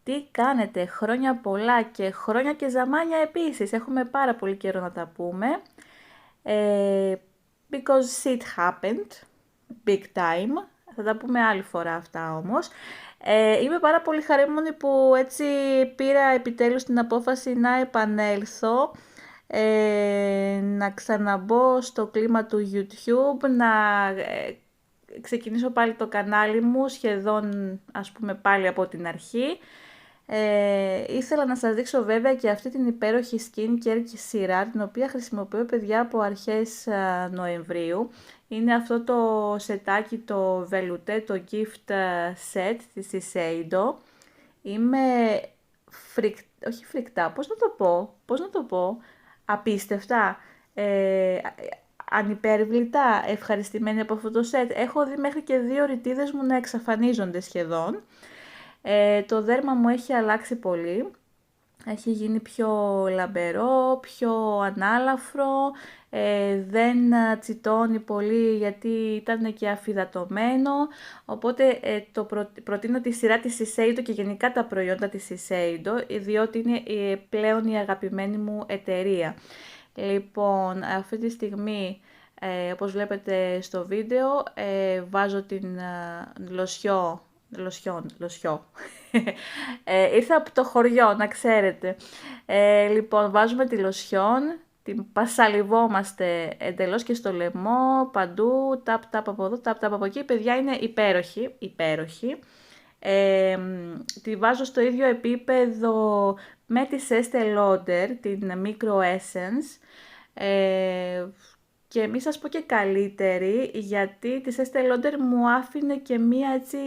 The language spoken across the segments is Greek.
Τι κάνετε, χρόνια πολλά και χρόνια και ζαμάνια επίσης. Έχουμε πάρα πολύ καιρό να τα πούμε. Because it happened, big time. Θα τα πούμε άλλη φορά αυτά όμως. Είμαι πάρα πολύ χαρούμενη που έτσι πήρα επιτέλους την απόφαση να επανέλθω, να ξαναμπω στο κλίμα του YouTube, να ξεκινήσω πάλι το κανάλι μου, σχεδόν ας πούμε πάλι από την αρχή. Ήθελα να σας δείξω βέβαια και αυτή την υπέροχη skincare σειρά, την οποία χρησιμοποιώ παιδιά από αρχές Νοεμβρίου. Είναι αυτό το σετάκι, το βελουτέ, το gift set της Shiseido. Είμαι όχι φρικτά, πώς να το πω, απίστευτα, ανυπέρβλητα ευχαριστημένη από αυτό το σετ. Έχω δει μέχρι και 2 ρητίδες μου να εξαφανίζονται σχεδόν. Το δέρμα μου έχει αλλάξει πολύ, έχει γίνει πιο λαμπερό, πιο ανάλαφρο, δεν τσιτώνει πολύ γιατί ήταν και αφυδατωμένο, οπότε προτείνω τη σειρά της Shiseido και γενικά τα προϊόντα της Shiseido, διότι είναι πλέον η αγαπημένη μου εταιρεία. Λοιπόν, αυτή τη στιγμή, όπως βλέπετε στο βίντεο, βάζω την λοσιό. Ήρθα από το χωριό, να ξέρετε. Λοιπόν, βάζουμε τη λοσιόν, την πασαλιβόμαστε εντελώς και στο λαιμό, παντού, ταπ από εδώ, ταπ από εκεί. Παιδιά, είναι υπέροχη. Τη βάζω στο ίδιο επίπεδο με τη Estée Lauder, την Micro Essence. Και μη σας πω και καλύτερη, γιατί τη Estée Lauder μου άφηνε και μία έτσι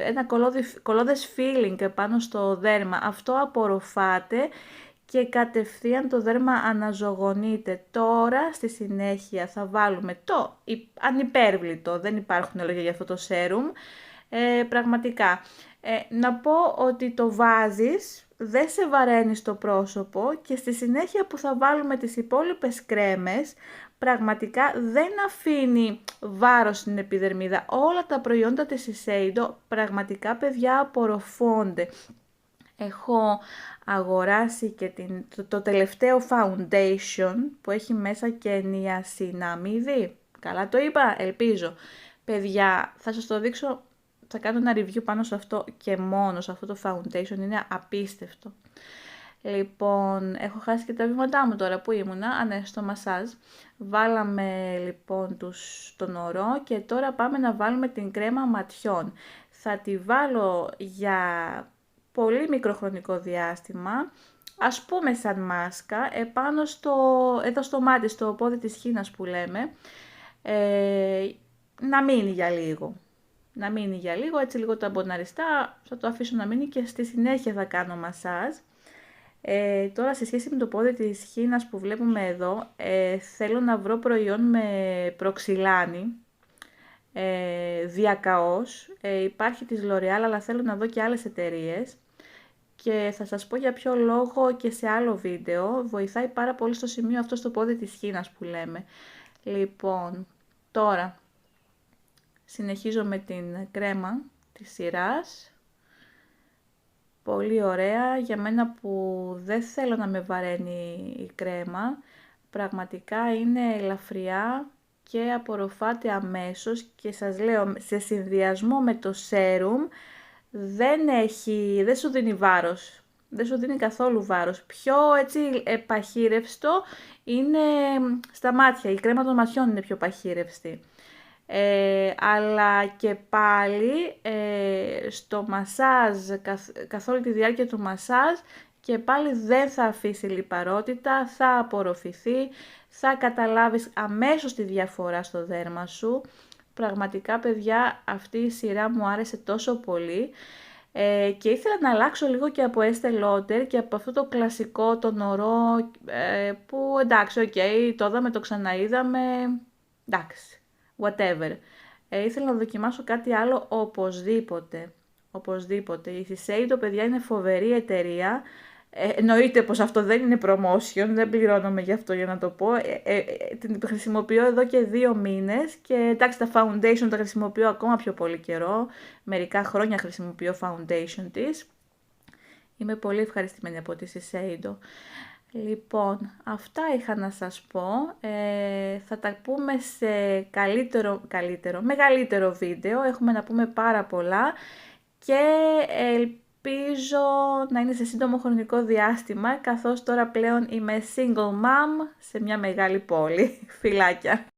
ένα κολώδες feeling πάνω στο δέρμα. Αυτό απορροφάται και κατευθείαν το δέρμα αναζωογονείται. Τώρα στη συνέχεια θα βάλουμε το ανυπέρβλητο, δεν υπάρχουν λόγια για αυτό το serum, πραγματικά. Να πω ότι το βάζεις, δεν σε βαραίνει στο πρόσωπο και στη συνέχεια που θα βάλουμε τις υπόλοιπες κρέμες, πραγματικά δεν αφήνει βάρος στην επιδερμίδα. Όλα τα προϊόντα της Shiseido πραγματικά παιδιά απορροφώνται. Έχω αγοράσει και το τελευταίο foundation που έχει μέσα και νιασιναμίδι. Καλά το είπα, ελπίζω. Παιδιά, θα σας το δείξω, θα κάνω ένα review πάνω σε αυτό και μόνο σε αυτό το foundation, είναι απίστευτο. Λοιπόν, έχω χάσει και τα βήματά μου τώρα που ήμουνα, ναι, στο μασάζ. Βάλαμε λοιπόν τον ορό και τώρα πάμε να βάλουμε την κρέμα ματιών. Θα τη βάλω για πολύ μικροχρονικό διάστημα, ας πούμε σαν μάσκα, επάνω εδώ στο μάτι, στο πόδι της χήνας που λέμε, να μείνει για λίγο. Να μείνει για λίγο, έτσι λίγο ταμποναριστά, θα το αφήσω να μείνει και στη συνέχεια θα κάνω μασάζ. Τώρα σε σχέση με το πόδι της χήνας που βλέπουμε εδώ, θέλω να βρω προϊόν με προξυλάνη, διακαώς. Υπάρχει της L'Oréal, αλλά θέλω να δω και άλλες εταιρείες. Και θα σας πω για ποιο λόγο και σε άλλο βίντεο. Βοηθάει πάρα πολύ στο σημείο αυτό, στο πόδι της χήνας που λέμε. Λοιπόν, τώρα συνεχίζω με την κρέμα της σειράς. Πολύ ωραία, για μένα που δεν θέλω να με βαραίνει η κρέμα, πραγματικά είναι ελαφριά και απορροφάται αμέσως και σας λέω, σε συνδυασμό με το σέρουμ δεν σου δίνει βάρος, δεν σου δίνει καθόλου βάρος. Πιο έτσι παχύρευστο είναι στα μάτια, η κρέμα των ματιών είναι πιο παχύρευστη. Αλλά και πάλι στο μασάζ, καθ' όλη τη διάρκεια του μασάζ και πάλι δεν θα αφήσει λιπαρότητα, θα απορροφηθεί, θα καταλάβεις αμέσως τη διαφορά στο δέρμα σου. Πραγματικά παιδιά, αυτή η σειρά μου άρεσε τόσο πολύ και ήθελα να αλλάξω λίγο και από Estée Lauder και από αυτό το κλασικό, τον ορό, που εντάξει, το είδαμε, το ξαναείδαμε, εντάξει. Whatever. Ήθελα να δοκιμάσω κάτι άλλο οπωσδήποτε. Οπωσδήποτε. Η Shiseido, παιδιά, είναι φοβερή εταιρεία. Εννοείται πως αυτό δεν είναι promotion, δεν πληρώνομαι γι' αυτό για να το πω. Την χρησιμοποιώ εδώ και 2 μήνες και εντάξει, τα foundation τα χρησιμοποιώ ακόμα πιο πολύ καιρό. Μερικά χρόνια χρησιμοποιώ foundation της. Είμαι πολύ ευχαριστημένη από τη Shiseido. Λοιπόν, αυτά είχα να σας πω. Θα τα πούμε σε μεγαλύτερο βίντεο. Έχουμε να πούμε πάρα πολλά και ελπίζω να είναι σε σύντομο χρονικό διάστημα, καθώς τώρα πλέον είμαι single mom σε μια μεγάλη πόλη. Φιλάκια!